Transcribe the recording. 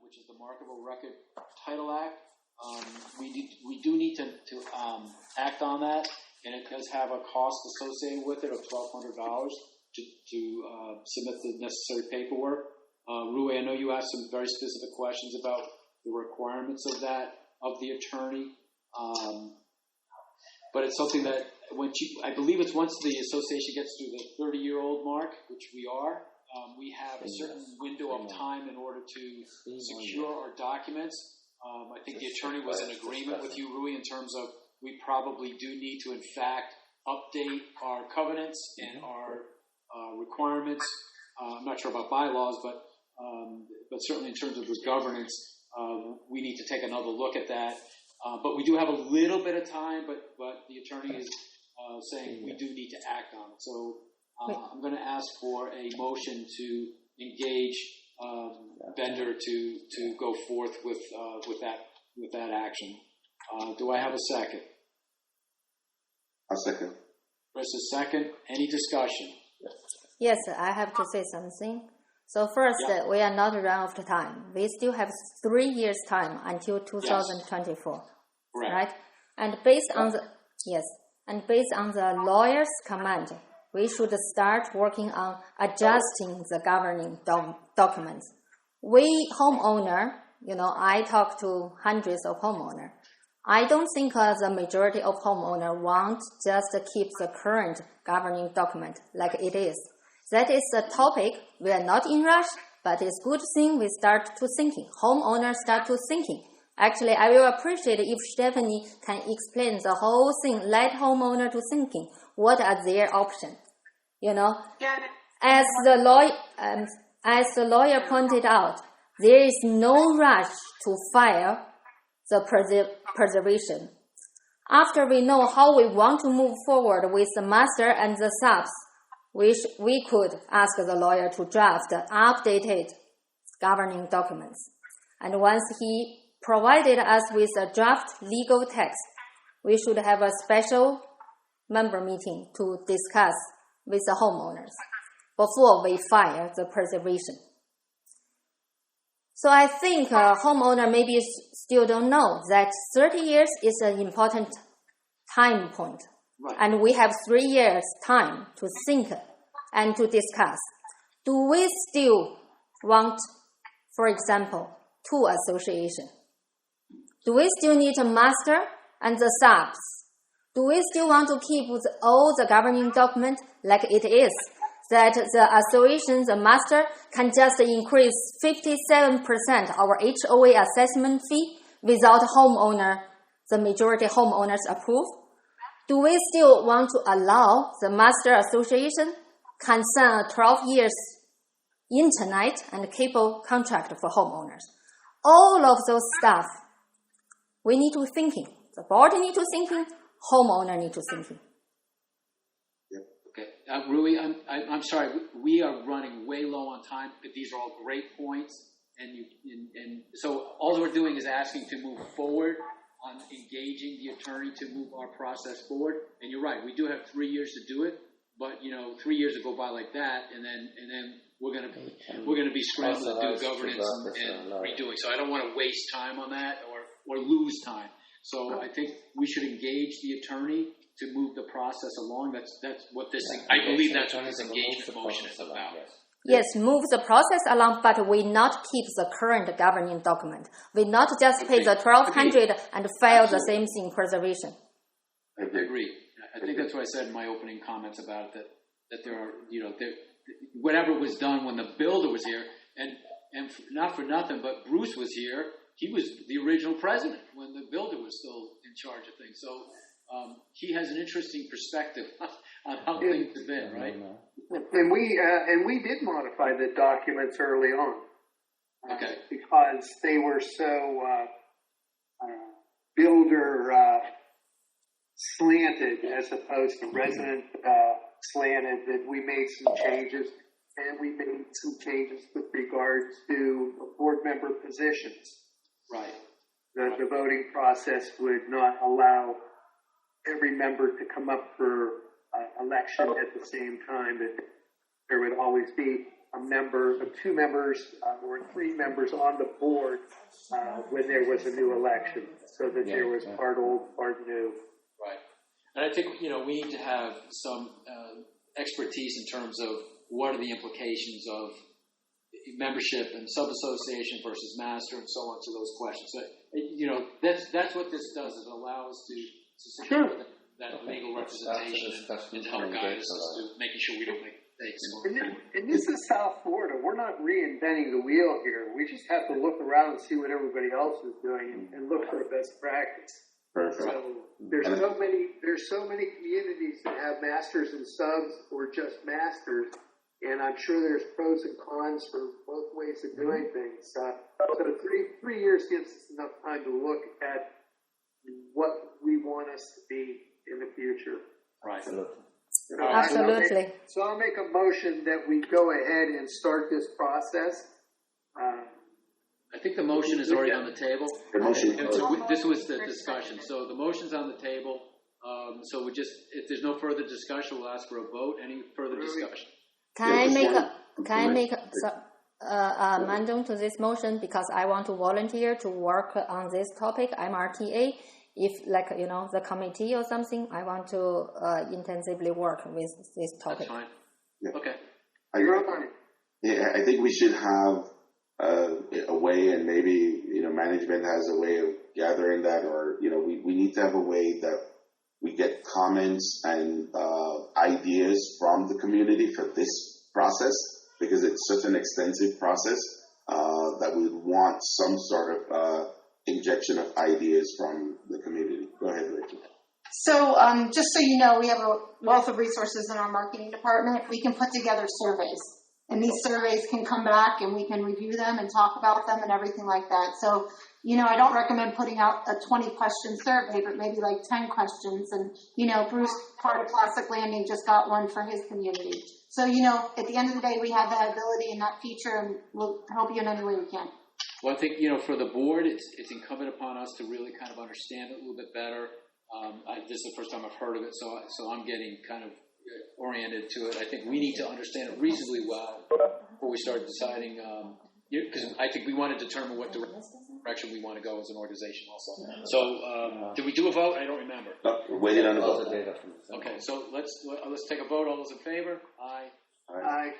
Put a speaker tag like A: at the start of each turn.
A: which is the Marketable Record Title Act. We do need to act on that, and it does have a cost associated with it of $1,200 to submit the necessary paperwork. Rui, I know you asked some very specific questions about the requirements of that, of the attorney. But it's something that I believe it's once the association gets to the 30-year-old mark, which we are, we have a certain window of time in order to secure our documents. I think the attorney was in agreement with you, Rui, in terms of we probably do need to, in fact, update our covenants and our requirements. I'm not sure about bylaws, but certainly in terms of the governance, we need to take another look at that. But we do have a little bit of time, but the attorney is saying we do need to act on it. So I'm going to ask for a motion to engage vendor to go forth with that action. Do I have a second?
B: I'll second.
A: Chris is second. Any discussion?
C: Yes, I have to say something. So first, we are not run out of time. We still have 3 years time until 2024, right? And based on the lawyer's command, we should start working on adjusting the governing documents. We homeowner, I talk to hundreds of homeowners. I don't think the majority of homeowners want just to keep the current governing document like it is. That is a topic. We are not in rush, but it's good thing we start to thinking. Homeowners start to thinking. Actually, I will appreciate if Stephanie can explain the whole thing, let homeowner to thinking. What are their options? As the lawyer pointed out, there is no rush to file the preservation. After we know how we want to move forward with the master and the subs, we could ask the lawyer to draft updated governing documents. And once he provided us with a draft legal text, we should have a special member meeting to discuss with the homeowners before we file the preservation. So I think homeowner maybe still don't know that 30 years is an important time point. Right. And we have 3 years time to think and to discuss. Do we still want, for example, 2 associations? Do we still need a master and the subs? Do we still want to keep all the governing document like it is? That the association, the master, can just increase 57% our HOA assessment fee without the majority homeowners approve? Do we still want to allow the master association can sign a 12 years internet and cable contract for homeowners? All of those stuff, we need to thinking. The board need to thinking, homeowner need to thinking.
A: Okay, Rui, I'm sorry. We are running way low on time, but these are all great points, and so all we're doing is asking to move forward on engaging the attorney to move our process forward. And you're right, we do have 3 years to do it, but 3 years to go by like that, and then we're gonna be scrambling to do governance and redoing. So I don't want to waste time on that or lose time. So I think we should engage the attorney to move the process along. That's what this. I believe that's what this engagement motion is about.
C: Yes, move the process along, but we not keep the current governing document. We not just pay the $1,200 and file the same thing preservation.
A: I agree. I think that's what I said in my opening comments about it, that there are, whatever was done when the builder was here, and not for nothing, but Bruce was here. He was the original president when the builder was still in charge of things. So he has an interesting perspective on how things have been, right?
D: And we did modify the documents early on, because they were so builder slanted as opposed to resident slanted, that we made some changes, and we made some changes with regards to board member positions.
A: Right.
D: The voting process would not allow every member to come up for election at the same time. That there would always be two members, or 3 members on the board when there was a new election, so that there was part old, part new.
A: Right. And I think, we need to have some expertise in terms of what are the implications of membership and sub-association versus master and so on to those questions. So, that's what this does. It allows to secure that legal representation and to help guide us as to making sure we don't make mistakes.
D: And this is South Florida. We're not reinventing the wheel here. We just have to look around and see what everybody else is doing and look for a best practice.
B: Perfect.
D: So there's so many communities that have masters and subs or just masters, and I'm sure there's pros and cons for both ways of doing things. So 3 years gives us enough time to look at what we want us to be in the future.
A: Right.
C: Absolutely.
D: So I'll make a motion that we go ahead and start this process.
A: I think the motion is already on the table.
B: The motion.
A: This was the discussion. So the motion's on the table. So if there's no further discussion, we'll ask for a vote. Any further discussion?
C: Can I make amendment to this motion, because I want to volunteer to work on this topic, MRTA. If the committee or something, I want to intensively work with this topic.
A: That's fine.
B: Yeah.
A: Okay.
B: I think we should have a way, and maybe management has a way of gathering that, or we need to have a way that we get comments and ideas from the community for this process, because it's such an extensive process that we want some sort of injection of ideas from the community. Go ahead, Rachel.
E: So just so you know, we have a wealth of resources in our marketing department. We can put together surveys, and these surveys can come back and we can review them and talk about them and everything like that. So, I don't recommend putting out a 20-question survey, but maybe like 10 questions. And, Bruce, part of Classic Landing, just got one for his community. So, at the end of the day, we have that ability and that feature, and we'll help you in any way we can.
A: Well, I think, for the board, it's incumbent upon us to really kind of understand it a little bit better. This is the first time I've heard of it, so I'm getting kind of oriented to it. I think we need to understand it reasonably well before we start deciding, because I think we want to determine what direction we want to go as an organization also. So, did we do a vote? I don't remember.
B: No, we're waiting on the vote.
A: Okay, so let's take a vote. All those in favor? Aye.
D: Aye.